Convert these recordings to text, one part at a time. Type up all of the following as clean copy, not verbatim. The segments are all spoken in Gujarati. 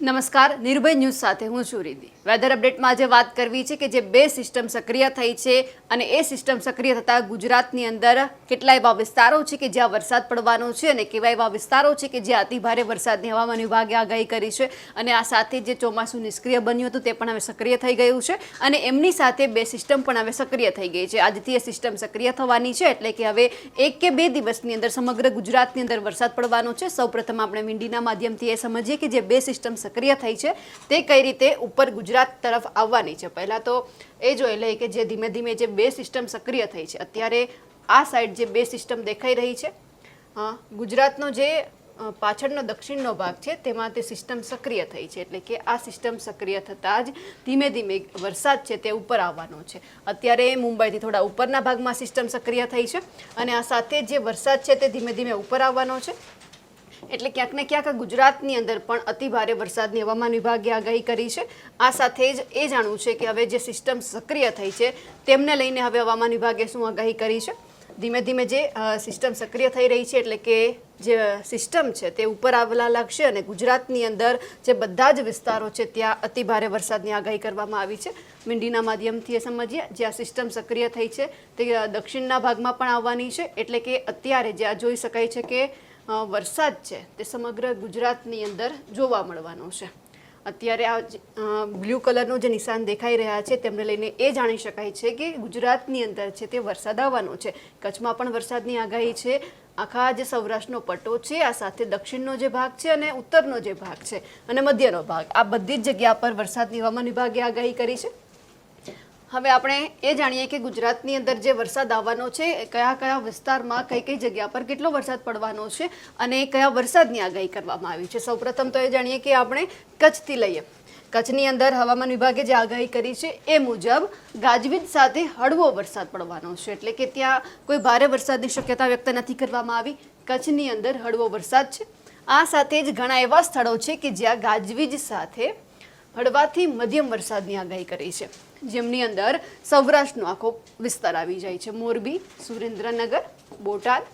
નમસ્કાર, નિર્ભય ન્યૂઝ સાથે હું છું રીતિ. વેધર અપડેટમાં આજે વાત કરવી છે કે જે બે સિસ્ટમ સક્રિય થઈ છે અને એ સિસ્ટમ સક્રિય થતાં ગુજરાતની અંદર કેટલા એવા વિસ્તારો છે કે જ્યાં વરસાદ પડવાનો છે અને કેવા એવા વિસ્તારો છે કે જ્યાં અતિભારે વરસાદની હવામાન વિભાગે આગાહી કરી છે. અને આ સાથે જે ચોમાસું નિષ્ક્રિય બન્યું હતું તે પણ હવે સક્રિય થઈ ગયું છે અને એમની સાથે બે સિસ્ટમ પણ હવે સક્રિય થઈ ગઈ છે. આજથી એ સિસ્ટમ સક્રિય થવાની છે એટલે કે હવે 1 કે 2 દિવસની અંદર સમગ્ર ગુજરાતની અંદર વરસાદ પડવાનો છે. સૌપ્રથમ આપણે વિંડીના માધ્યમથી એ સમજીએ કે જે બે સિસ્ટમ સક્રિય થઈ છે તે કઈ રીતે ઉપર ગુજરાત તરફ આવવાની છે. પહેલા તો એ જોઈ લઈએ કે જે ધીમે ધીમે જે બે સિસ્ટમ સક્રિય થઈ છે, અત્યારે આ સાઈડ જે બે સિસ્ટમ દેખાઈ રહી છે, ગુજરાતનો જે પાછળનો દક્ષિણનો ભાગ છે તેમાં તે સિસ્ટમ સક્રિય થઈ છે. એટલે કે આ સિસ્ટમ સક્રિય થતાં જ ધીમે ધીમે વરસાદ છે તે ઉપર આવવાનો છે. અત્યારે મુંબઈથી થોડા ઉપરના ભાગમાં સિસ્ટમ સક્રિય થઈ છે અને આ સાથે જે વરસાદ છે તે ધીમે ધીમે ઉપર આવવાનો છે. એટલે ક્યાંક ને ક્યાંક ગુજરાતની અંદર પણ અતિભારે વરસાદની હવામાન વિભાગે આગાહી કરી છે. આ સાથે જ એ જાણવું છે કે હવે જે સિસ્ટમ સક્રિય થઈ છે તેમને લઈને હવે હવામાન વિભાગે શું આગાહી કરી છે. ધીમે ધીમે જે સિસ્ટમ સક્રિય થઈ રહી છે એટલે કે જે સિસ્ટમ છે તે ઉપર આવવા લાગશે અને ગુજરાતની અંદર જે બધા જ વિસ્તારો છે ત્યાં અતિભારે વરસાદની આગાહી કરવામાં આવી છે. વિંડીના માધ્યમથી એ સમજીએ, જ્યાં સિસ્ટમ સક્રિય થઈ છે તે દક્ષિણના ભાગમાં પણ આવવાની છે. એટલે કે અત્યારે જ્યાં જોઈ શકાય છે કે વરસાદ છે તે સમગ્ર ગુજરાતની અંદર જોવા મળવાનો છે. અત્યારે આ બ્લુ કલરનું જે નિશાન દેખાઈ રહ્યા છે તેમને લઈને એ જાણી શકાય છે કે ગુજરાતની અંદર છે તે વરસાદ આવવાનો છે. કચ્છમાં પણ વરસાદની આગાહી છે. આખા જે સૌરાષ્ટ્રનો પટ્ટો છે, આ સાથે દક્ષિણનો જે ભાગ છે અને ઉત્તરનો જે ભાગ છે અને મધ્યનો ભાગ, આ બધી જ જગ્યા પર વરસાદની હવામાન વિભાગે આગાહી કરી છે. હવે આપણે એ જાણીએ કે ગુજરાતની અંદર જે વરસાદ આવવાનો છે કયા કયા વિસ્તારમાં કઈ કઈ જગ્યા પર કેટલો વરસાદ પડવાનો છે અને કયા વરસાદની આગાહી કરવામાં આવી છે. સૌપ્રથમ તો એ જાણીએ કે આપણે કચ્છથી લઈએ. કચ્છની અંદર હવામાન વિભાગે જે આગાહી કરી છે એ મુજબ ગાજવીજ સાથે હળવો વરસાદ પડવાનો છે. એટલે કે ત્યાં કોઈ ભારે વરસાદની શક્યતા વ્યક્ત નથી કરવામાં આવી. કચ્છની અંદર હળવો વરસાદ છે. આ સાથે જ ઘણા એવા સ્થળો છે કે જ્યાં ગાજવીજ સાથે હળવાથી મધ્યમ વરસાદની આગાહી કરી છે, જેમની અંદર સૌરાષ્ટ્રનો આખો વિસ્તાર આવી જાય છે. મોરબી, સુરેન્દ્રનગર, બોટાદ,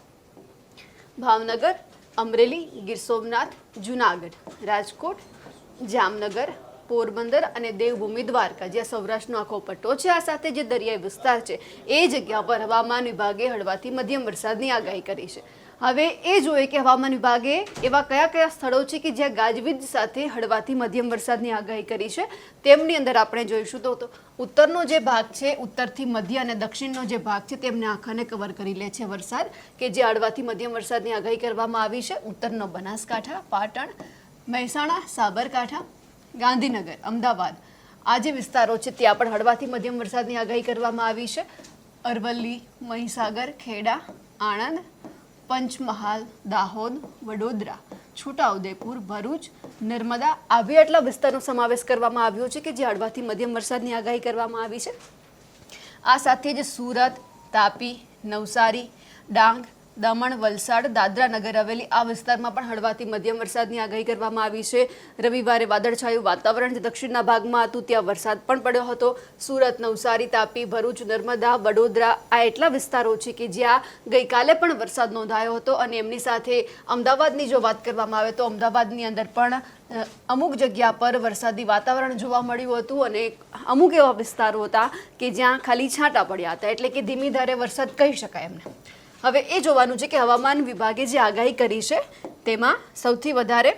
ભાવનગર, અમરેલી, ગીર સોમનાથ, જુનાગઢ, રાજકોટ, જામનગર, પોરબંદર અને દેવભૂમિ દ્વારકા, જ્યાં સૌરાષ્ટ્રનો આખો પટ્ટો છે. આ સાથે જે દરિયાઈ વિસ્તાર છે એ જગ્યા પર હવામાન વિભાગે હળવાથી મધ્યમ વરસાદની આગાહી કરી છે. હવે એ જોઈએ કે હવામાન વિભાગે એવા કયા કયા સ્થળો છે કે જ્યાં ગાજવીજ સાથે હળવાથી મધ્યમ વરસાદની આગાહી કરી છે. તેમની અંદર આપણે જોઈશું તો ઉત્તરનો જે ભાગ છે, ઉત્તરથી મધ્ય અને દક્ષિણનો જે ભાગ છે તેમને આખાને કવર કરી લે છે વરસાદ, કે જે હળવાથી મધ્યમ વરસાદની આગાહી કરવામાં આવી છે. ઉત્તરનો બનાસકાંઠા, પાટણ, મહેસાણા, સાબરકાંઠા, ગાંધીનગર, અમદાવાદ, આ જે વિસ્તારો છે ત્યાં પણ હળવાથી મધ્યમ વરસાદની આગાહી કરવામાં આવી છે. અરવલ્લી, મહીસાગર, ખેડા, આણંદ, પંચમહાલ, દાહોદ, વડોદરા, છોટાઉદેપુર, ભરૂચ, નર્મદા, આવી આટલા વિસ્તારનો સમાવેશ કરવામાં આવ્યો છે કે જે હળવાથી મધ્યમ વરસાદની આગાહી કરવામાં આવી છે. આ સાથે જ સુરત, તાપી, નવસારી, ડાંગ, દમણ, વલસાડ, દાદરા નગર હવેલી, આ વિસ્તારમાં પણ હળવાથી મધ્યમ વરસાદની આગાહી કરવામાં આવી છે. રવિવારે વાદળછાયું વાતાવરણ જે દક્ષિણના ભાગમાં હતું ત્યાં વરસાદ પણ પડ્યો હતો. સુરત, નવસારી, તાપી, ભરૂચ, નર્મદા, વડોદરા, આ એટલા વિસ્તારો છે કે જ્યાં ગઈકાલે પણ વરસાદ નોંધાયો હતો. અને એમની સાથે અમદાવાદની જો વાત કરવામાં આવે તો અમદાવાદની અંદર પણ અમુક જગ્યા પર વરસાદી વાતાવરણ જોવા મળ્યું હતું અને અમુક એવા વિસ્તારો હતા કે જ્યાં ખાલી છાંટા પડ્યા હતા. એટલે કે ધીમી ધારે વરસાદ કહી શકાય એમને. હવે એ જોવાનું છે કે હવામાન વિભાગે જે આગાહી કરી છે તેમાં સૌથી વધારે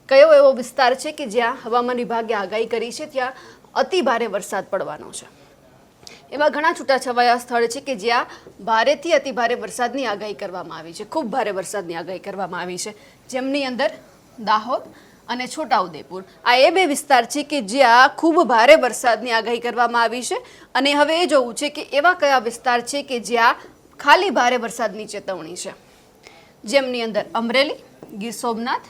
કયો એવો વિસ્તાર છે કે જ્યાં હવામાન વિભાગે આગાહી કરી છે ત્યાં અતિ ભારે વરસાદ પડવાનો છે. એવા ઘણા છૂટાછવાયા સ્થળ છે કે જ્યાં ભારેથી અતિ ભારે વરસાદની આગાહી કરવામાં આવી છે, ખૂબ ભારે વરસાદની આગાહી કરવામાં આવી છે, જેમની અંદર દાહોદ અને છોટાઉદેપુર, આ એ બે વિસ્તાર છે કે જ્યાં ખૂબ ભારે વરસાદની આગાહી કરવામાં આવી છે. અને હવે એ જોવું છે કે એવા કયા વિસ્તાર છે કે જ્યાં ખાલી ભારે વરસાદની ચેતવણી છે, જેમની અંદર અમરેલી, ગીર સોમનાથ,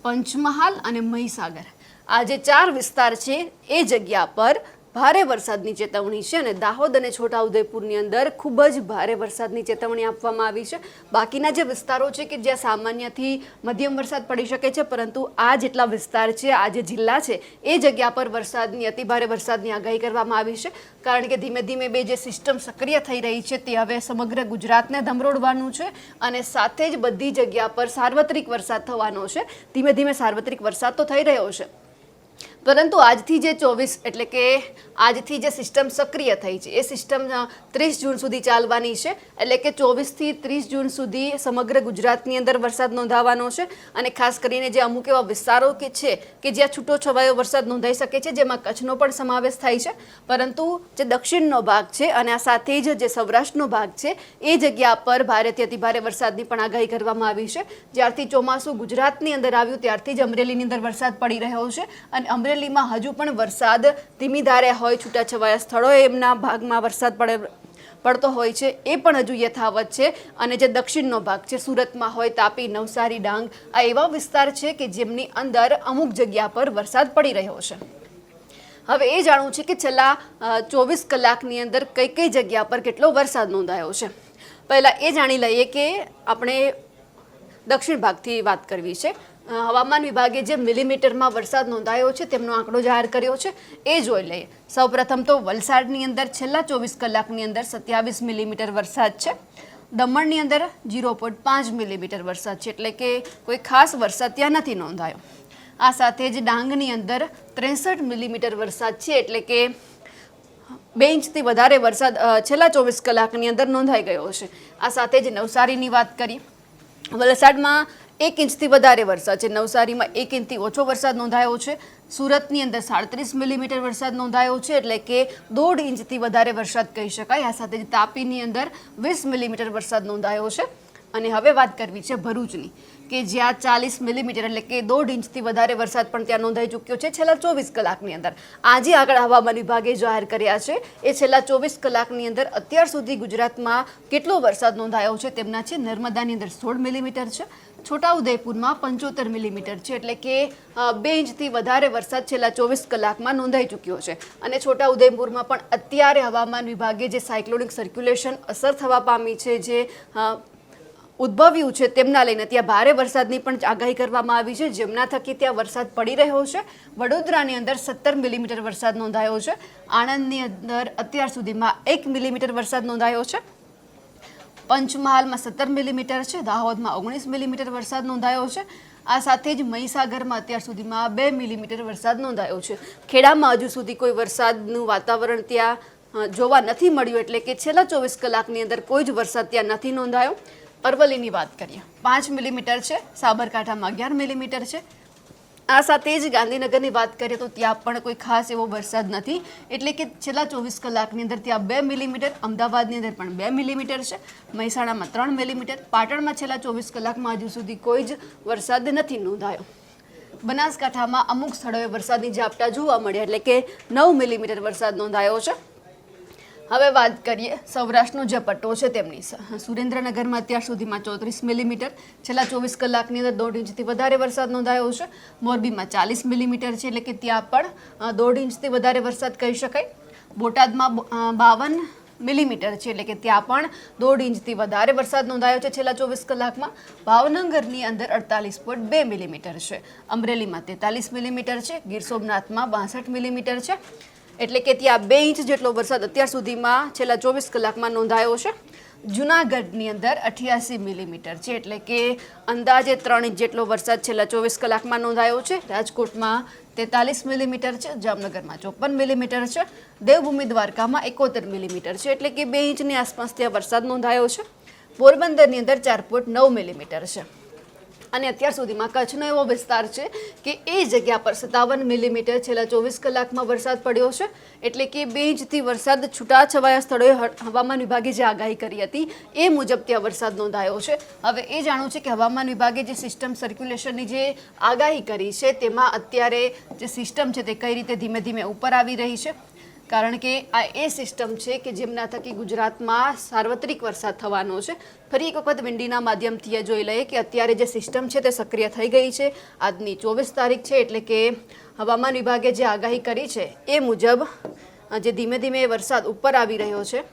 પંચમહાલ અને મહીસાગર, આ જે 4 વિસ્તાર છે એ જગ્યા પર ભારે વરસાદની ચેતવણી છે અને દાહોદ અને છોટાઉદેપુરની અંદર ખૂબ જ ભારે વરસાદની ચેતવણી આપવામાં આવી છે. બાકીના જે વિસ્તારો છે કે જ્યાં સામાન્યથી મધ્યમ વરસાદ પડી શકે છે, પરંતુ આ જેટલા વિસ્તાર છે, આ જે જિલ્લા છે, એ જગ્યા પર વરસાદની અતિભારે વરસાદની આગાહી કરવામાં આવી છે. કારણ કે ધીમે ધીમે બે જે સિસ્ટમ સક્રિય થઈ રહી છે તે હવે સમગ્ર ગુજરાતને ધમરોડવાનું છે અને સાથે જ બધી જગ્યા પર સાર્વત્રિક વરસાદ થવાનો છે. ધીમે ધીમે સાર્વત્રિક વરસાદ તો થઈ રહ્યો છે, પરંતુ આજથી જે 24 એટલે કે આજથી જે સિસ્ટમ સક્રિય થઈ છે એ સિસ્ટમ 30 જૂન સુધી ચાલવાની છે. એટલે કે 24થી 30 જૂન સુધી સમગ્ર ગુજરાતની અંદર વરસાદ નોંધાવાનો છે. અને ખાસ કરીને જે અમુક એવા વિસ્તારો કે છે કે જ્યાં છૂટો છવાયો વરસાદ નોંધાઈ શકે છે, જેમાં કચ્છનો પણ સમાવેશ થાય છે, પરંતુ જે દક્ષિણનો ભાગ છે અને આ સાથે જ જે સૌરાષ્ટ્રનો ભાગ છે એ જગ્યા પર ભારેથી અતિભારે વરસાદની પણ આગાહી કરવામાં આવી છે. જ્યારથી ચોમાસું ગુજરાતની અંદર આવ્યું ત્યારથી જ અમરેલીની અંદર વરસાદ પડી રહ્યો છે અને અમરેલીમાં હજુ પણ વરસાદ ધીમી ધારે હોય, છૂટાછવાયા સ્થળોએ એમના ભાગમાં વરસાદ પડતો હોય છે, એ પણ હજુ યથાવત છે. અને જે દક્ષિણનો ભાગ છે, સુરતમાં હોય, તાપી, નવસારી, ડાંગ, આ એવા વિસ્તાર છે કે જેમની અંદર અમુક જગ્યા પર વરસાદ પડી રહ્યો છે. હવે એ જાણવું છે કે છેલ્લા 24 કલાકની અંદર કઈ કઈ જગ્યા પર કેટલો વરસાદ નોંધાયો છે. પહેલાં એ જાણી લઈએ કે આપણે દક્ષિણ ભાગથી વાત કરવી છે. હવામાન વિભાગે જે મિલીમીટરમાં વરસાદ નોંધાયો છે તેમનો આંકડો જાહેર કર્યો છે, એ જોઈ લઈએ. સૌપ્રથમ તો વલસાડની અંદર છેલ્લા 24 કલાકની અંદર 27 મિલીમીટર વરસાદ છે. દમણની અંદર 0.5 મિલીમીટર વરસાદ છે, એટલે કે કોઈ ખાસ વરસાદ ત્યાં નથી નોંધાયો. આ સાથે જ ડાંગની અંદર 63 મિલીમીટર વરસાદ છે, એટલે કે 2 ઇંચથી વધારે વરસાદ છેલ્લા 24 કલાકની અંદર નોંધાઈ ગયો છે. આ સાથે જ નવસારીની વાત કરી, વલસાડમાં 1 ઇંચથી વધારે વરસાદ છે, નવસારીમાં 1 ઇંચથી ઓછો વરસાદ નોંધાયો છે. સુરતની અંદર 37 મિલીમીટર વરસાદ નોંધાયો છે, એટલે કે 1.5 ઇંચથી વધારે વરસાદ કહી શકાય. આ સાથે જ તાપીની અંદર 20 મિલીમીટર વરસાદ નોંધાયો છે. અને હવે વાત કરવી છે ભરૂચની, કે જ્યાં 40 મિલીમીટર એટલે કે 1.5 ઇંચથી વધારે વરસાદ પણ ત્યાં નોંધાઈ ચૂક્યો છે છેલ્લા 24 કલાકની અંદર. આજે આગળ હવામાન વિભાગે જાહેર કર્યા છે એ છેલ્લા 24 કલાકની અંદર અત્યાર સુધી ગુજરાતમાં કેટલો વરસાદ નોંધાયો છે તેમના છે. નર્મદાની અંદર 16 મિલીમીટર છે, છોટાઉદેપુરમાં 75 મિલીમીટર છે, એટલે કે 2 ઇંચથી વધારે વરસાદ છેલ્લા 24 કલાકમાં નોંધાઈ ચૂક્યો છે. અને છોટાઉદેપુરમાં પણ અત્યારે હવામાન વિભાગે જે સાયક્લોનિક સર્ક્યુલેશન અસર થવા પામી છે, જે ઉદ્ભવ્યું છે, તેમના લઈને ત્યાં ભારે વરસાદની પણ આગાહી કરવામાં આવી છે, જેમના થકી ત્યાં વરસાદ પડી રહ્યો છે. વડોદરાની અંદર 17 મિલીમીટર વરસાદ નોંધાયો છે. આણંદની અંદર અત્યાર સુધીમાં 1 મિલીમીટર વરસાદ નોંધાયો છે. પંચમહાલમાં 17 મિલીમીટર છે, દાહોદમાં 19 મિલીમીટર વરસાદ નોંધાયો છે. આ સાથે જ મહીસાગરમાં અત્યાર સુધીમાં 2 મિલીમીટર વરસાદ નોંધાયો છે. ખેડામાં હજુ સુધી કોઈ વરસાદનું વાતાવરણ ત્યાં જોવા નથી મળ્યું, એટલે કે છેલ્લા 24 કલાકની અંદર કોઈ જ વરસાદ ત્યાં નથી નોંધાયો. અરવલ્લીની વાત કરીએ, 5 મિલીમીટર છે, સાબરકાંઠામાં 11 મિલીમીટર છે. આ સાથે જ ગાંધીનગરની વાત કરીએ તો ત્યાં પણ કોઈ ખાસ એવો વરસાદ નથી, એટલે કે છેલ્લા 24 કલાકની અંદર ત્યાં 2 મિલીમીટર, અમદાવાદની અંદર પણ 2 મિલીમીટર છે, મહેસાણામાં 3 મિલીમીટર, પાટણમાં છેલ્લા 24 કલાકમાં હજુ સુધી કોઈ જ વરસાદ નથી નોંધાયો. બનાસકાંઠામાં અમુક સ્થળોએ વરસાદની ઝાપટા જોવા મળ્યા, એટલે કે 9 મિલીમીટર વરસાદ નોંધાયો છે. હવે વાત કરીએ સૌરાષ્ટ્રનો જે પટ્ટો છે તેમની. સુરેન્દ્રનગરમાં અત્યાર સુધીમાં 34 મિલીમીટર, છેલ્લા 24 કલાકની અંદર 1.5 ઇંચથી વધારે વરસાદ નોંધાયો છે. મોરબીમાં 40 મિલીમીટર છે, એટલે કે ત્યાં પણ 1.5 ઇંચથી વધારે વરસાદ કહી શકાય. બોટાદમાં 52 મિલીમીટર છે, એટલે કે ત્યાં પણ 1.5 ઇંચથી વધારે વરસાદ નોંધાયો છે છેલ્લા 24 કલાકમાં. ભાવનગરની અંદર 48.2 મિલીમીટર છે. અમરેલીમાં 43 મિલીમીટર છે. ગીર સોમનાથમાં 62 મિલીમીટર છે, એટલે કે ત્યાં 2 ઇંચ જેટલો વરસાદ અત્યાર સુધીમાં છેલ્લા 24 કલાકમાં નોંધાયો છે. જૂનાગઢની અંદર 88 મિલીમીટર છે, એટલે કે અંદાજે 3 ઇંચ જેટલો વરસાદ છેલ્લા 24 કલાકમાં નોંધાયો છે. રાજકોટમાં 43 મિલીમીટર છે, જામનગરમાં 54 મિલીમીટર છે, દેવભૂમિ દ્વારકામાં 71 મિલીમીટર છે, એટલે કે 2 ઇંચની આસપાસ ત્યાં વરસાદ નોંધાયો છે. પોરબંદરની અંદર 4.9 મિલીમીટર છે. અને અત્યાર સુધીમાં કચ્છનો એવો વિસ્તાર છે કે એ જગ્યા પર 57 મિલીમીટર છેલ્લા 24 કલાકમાં વરસાદ પડ્યો છે, એટલે કે 2 ઇંચથી વરસાદ છૂટાછવાયા સ્થળોએ હવામાન વિભાગે જે આગાહી કરી હતી એ મુજબ ત્યાં વરસાદ નોંધાયો છે. હવે એ જાણવું છે કે હવામાન વિભાગે જે સિસ્ટમ સર્ક્યુલેશનની જે આગાહી કરી છે તેમાં અત્યારે જે સિસ્ટમ છે તે કઈ રીતે ધીમે ધીમે ઉપર આવી રહી છે, કારણ કે આ એ સિસ્ટમ છે કે જેમના થકી ગુજરાતમાં સાર્વત્રિક વરસાદ થવાનો છે. ફરી એક વખત વિંડીના માધ્યમથી જોઈ લઈએ કે અત્યારે જે સિસ્ટમ છે તે સક્રિય થઈ ગઈ છે. આજની 24 તારીખ છે, એટલે કે હવામાન વિભાગે જે આગાહી કરી છે એ મુજબ જે ધીમે ધીમે વરસાદ ઉપર આવી રહ્યો છે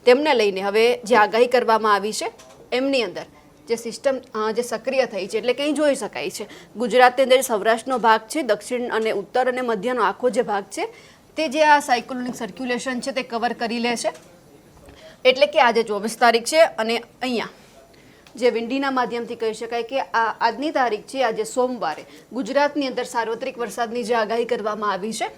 તેમને લઈને હવે જે આગાહી કરવામાં આવી છે એમની અંદર જે સિસ્ટમ જે સક્રિય થઈ છે એટલે કંઈ જોઈ શકાય છે ગુજરાતની અંદર સૌરાષ્ટ્રનો ભાગ છે, દક્ષિણ અને ઉત્તર અને મધ્યનો આખો જે ભાગ છે તે જે આ સાયક્લોનિક સર્ક્યુલેશન છે તે કવર કરી લે છે. એટલે કે આજે 24 તારીખ છે અને અહીંયા જે વિંડીના માધ્યમથી કહી શકાય કે આજની તારીખ છે, આજે સોમવારે ગુજરાતની અંદર સાર્વત્રિક વરસાદની જે આગાહી કરવામાં આવી છે.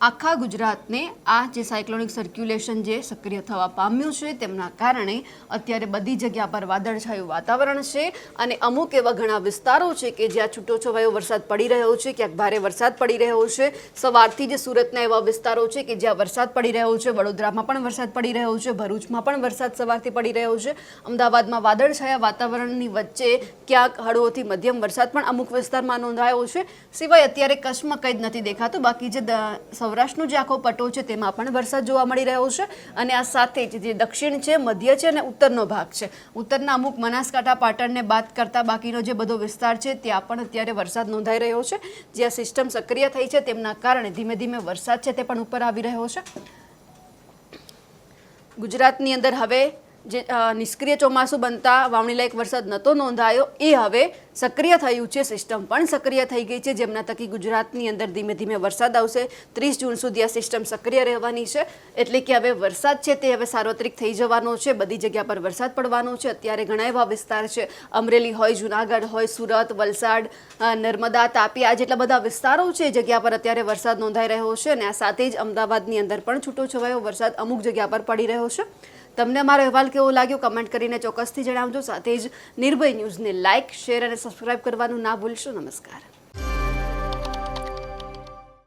આખા ગુજરાતને આ જે સાયક્લોનિક સર્ક્યુલેશન જે સક્રિય થવા પામ્યું છે તેમના કારણે અત્યારે બધી જગ્યા પર વાદળછાયું વાતાવરણ છે અને અમુક એવા ઘણા વિસ્તારો છે કે જ્યાં છૂટોછવાયો વરસાદ પડી રહ્યો છે, ક્યાંક ભારે વરસાદ પડી રહ્યો છે. સવારથી જે સુરતના એવા વિસ્તારો છે કે જ્યાં વરસાદ પડી રહ્યો છે, વડોદરામાં પણ વરસાદ પડી રહ્યો છે, ભરૂચમાં પણ વરસાદ સવારથી પડી રહ્યો છે, અમદાવાદમાં વાદળછાયા વાતાવરણની વચ્ચે ક્યાંક હળવોથી મધ્યમ વરસાદ પણ અમુક વિસ્તારમાં નોંધાયો છે. સિવાય અત્યારે કચ્છમાં કંઈ જ નથી દેખાતું. બાકી જે સૌરાષ્ટ્રનો જે આખો પટ્ટો છે તેમાં પણ વરસાદ જોવા મળી રહ્યો છે અને આ સાથે જ જે દક્ષિણ છે, મધ્ય છે અને ઉત્તરનો ભાગ છે, ઉત્તરના અમુક બનાસકાંઠા પાટણને બાદ કરતા બાકીનો જે બધો વિસ્તાર છે ત્યાં પણ અત્યારે વરસાદ નોંધાઈ રહ્યો છે. જે આ સિસ્ટમ સક્રિય થઈ છે તેમના કારણે ધીમે ધીમે વરસાદ છે તે પણ ઉપર આવી રહ્યો છે. ગુજરાતની અંદર હવે જે નિષ્ક્રિય ચોમાસું બનતા વાવણીલાયક વરસાદ નહોતો નોંધાયો એ હવે સક્રિય થયું છે. સિસ્ટમ પણ સક્રિય થઈ ગઈ છે જેમના થકી ગુજરાતની અંદર ધીમે ધીમે વરસાદ આવશે. 30 જૂન સુધી આ સિસ્ટમ સક્રિય રહેવાની છે એટલે કે હવે વરસાદ છે તે હવે સાર્વત્રિક થઈ જવાનો છે. બધી જગ્યા પર વરસાદ પડવાનો છે. અત્યારે ઘણા એવા વિસ્તાર છે, અમરેલી હોય, જુનાગઢ હોય, સુરત, વલસાડ, નર્મદા, તાપી, આ જેટલા બધા વિસ્તારો છે જગ્યા પર અત્યારે વરસાદ નોંધાઈ રહ્યો છે અને આ સાથે જ અમદાવાદની અંદર પણ છૂટોછવાયો વરસાદ અમુક જગ્યા પર પડી રહ્યો છે. તમને અમારો અહેવાલ કેવો લાગ્યો કમેન્ટ કરીને ચોક્કસથી જણાવજો. સાથે જ નિર્ભય ન્યૂઝને લાઇક, શેર અને સબસ્ક્રાઇબ કરવાનું ના ભૂલશો. નમસ્કાર.